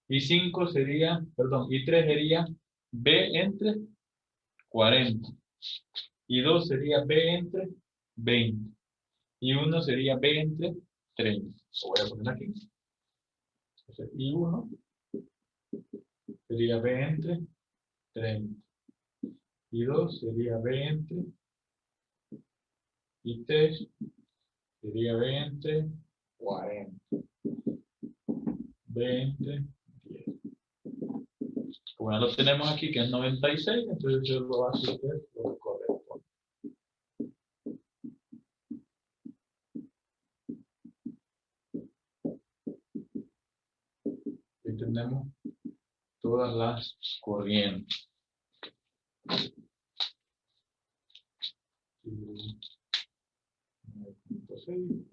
Y 5 sería, perdón, y 3 sería B entre 40. Y 2 sería B entre 20. Y 1 sería B entre 30. Lo voy a poner aquí. Entonces, y 1 sería B entre 30. Y 2 sería B entre, y 3 sería B entre 40. B entre 10. Como ya lo tenemos aquí, que es 96, entonces yo lo hace usted lo correcto. Aquí tenemos todas las corrientes. Y 9.6.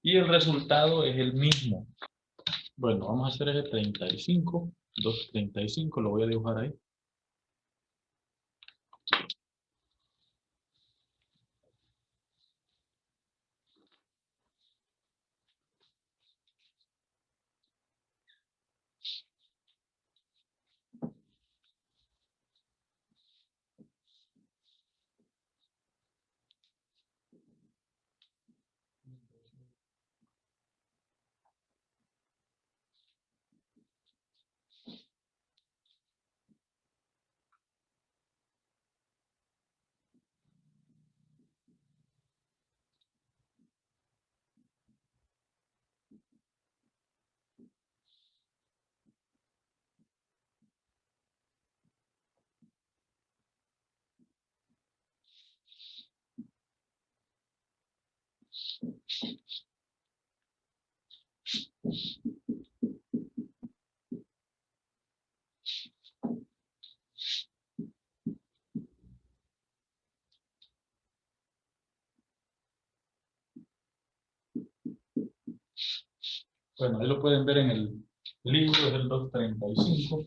Y el resultado es el mismo. Bueno, vamos a hacer ese 35. 235, lo voy a dibujar ahí. Bueno, ahí lo pueden ver en el libro, es el 235.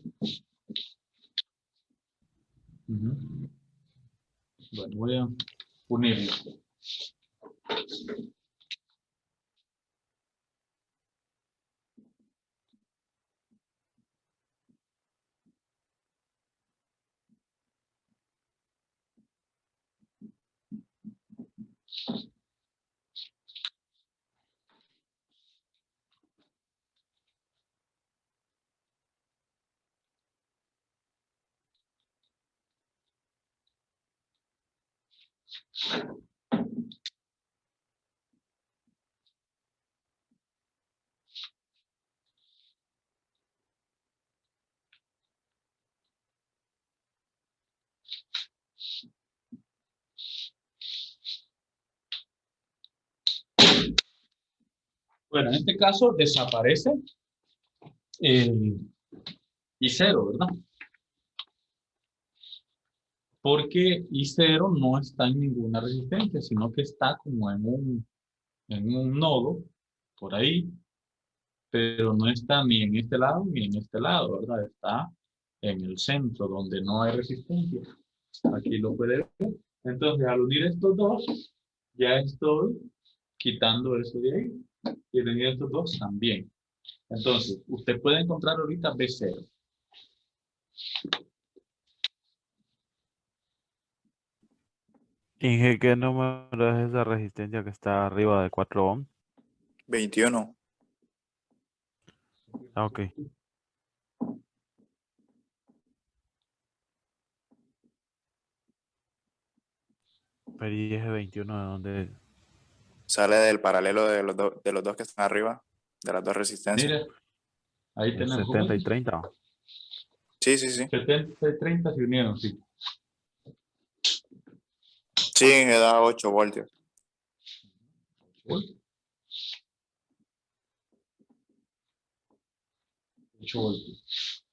Ujú. Bueno, voy a unirlo. Bueno, en este caso desaparece el I0, ¿verdad? Porque I0 no está en ninguna resistencia, sino que está como en un nodo, por ahí, pero no está ni en este lado ni en este lado, ¿verdad? Está en el centro, donde no hay resistencia. Aquí lo puede ver. Entonces, al unir estos dos, ya estoy quitando eso de ahí. Y al unir estos dos también. Entonces, usted puede encontrar ahorita B0. Inge, ¿qué número es esa resistencia que está arriba de 4 ohm? 21. Ah, ok. Pero ¿y ese 21 de dónde es? Sale del paralelo de los dos que están arriba, de las dos resistencias. Mire, ahí ¿Es tenemos 70 y 30? Sí, sí, sí. 70 y 30 se unieron, sí. Sí, me da 8 voltios. Voltios. 8 voltios.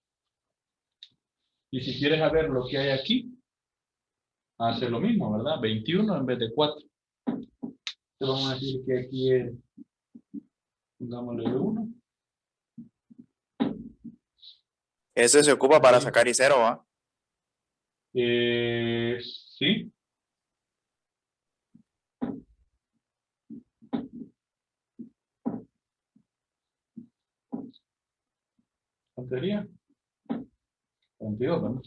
Y si quieres saber lo que hay aquí, hace lo mismo, ¿verdad? 21 en vez de 4. Entonces vamos a decir que aquí es, pongámosle 1. Ese se ocupa para sacar I0, ¿va? Sí. ¿Cuánto sería? 42, ¿verdad?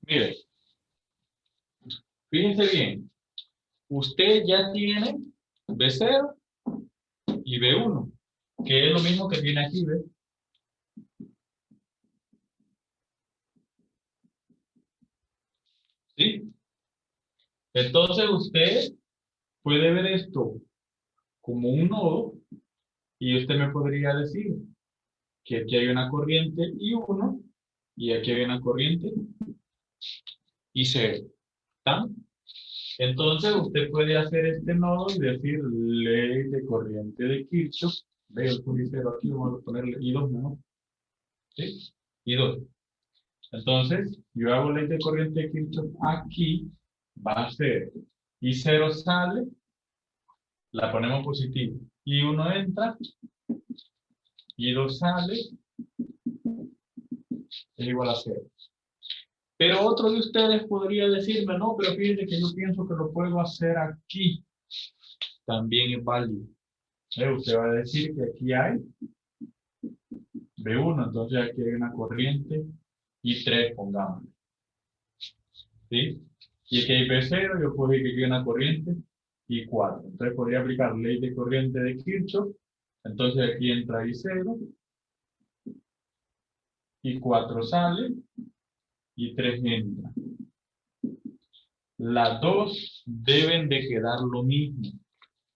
Mire, fíjense bien. Usted ya tiene B0 y B1, que es lo mismo que tiene aquí, ¿ves? ¿Sí? Entonces usted puede ver esto como un nodo y usted me podría decir que aquí hay una corriente I1 y aquí hay una corriente I0. ¿Está? Entonces usted puede hacer este nodo y decir ley de corriente de Kirchhoff. Ve el I0 aquí, vamos a ponerle I2, ¿no? ¿Sí? I2. Entonces, yo hago ley de corriente de Kirchhoff aquí, va a ser I0 sale, la ponemos positivo, I1 entra, I2 sale, es igual a 0. Pero otro de ustedes podría decirme, no, pero fíjense que yo pienso que lo puedo hacer aquí. También es válido. Usted va a decir que aquí hay B1, entonces aquí hay una corriente I3, pongamos. ¿Sí? Y aquí hay B0, yo puedo decir que aquí hay una corriente I4. Entonces podría aplicar ley de corriente de Kirchhoff. Entonces aquí entra I0, I4 sale, I3 entra. Las dos deben de quedar lo mismo.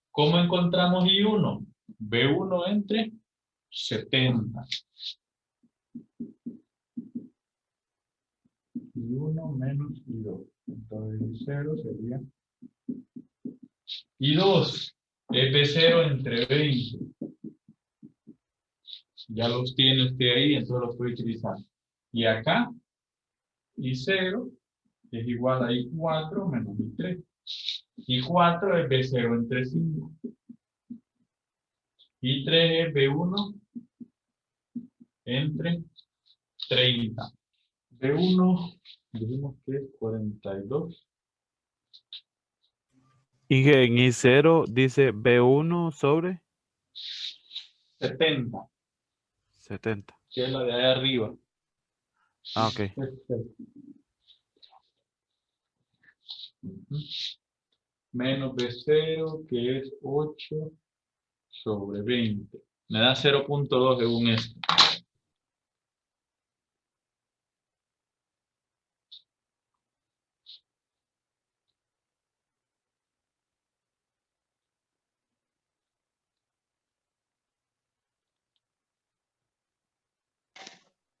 ¿Cómo encontramos I1? B1 entre 70. I1 menos I2. Entonces I0 sería I2. Es B0 entre 20. Ya los tiene usted ahí, entonces los puede utilizar. Y acá, I0 es igual a I4 menos I3. I4 es B0 entre 5. I3 es B1 entre 30. B1, dijimos que es 42. Inge, en I0 dice B1 sobre 70, 70. que es la de ahí arriba. Ah, ok. Menos B0, que es 8 sobre 20. Me da 0.2 según esto.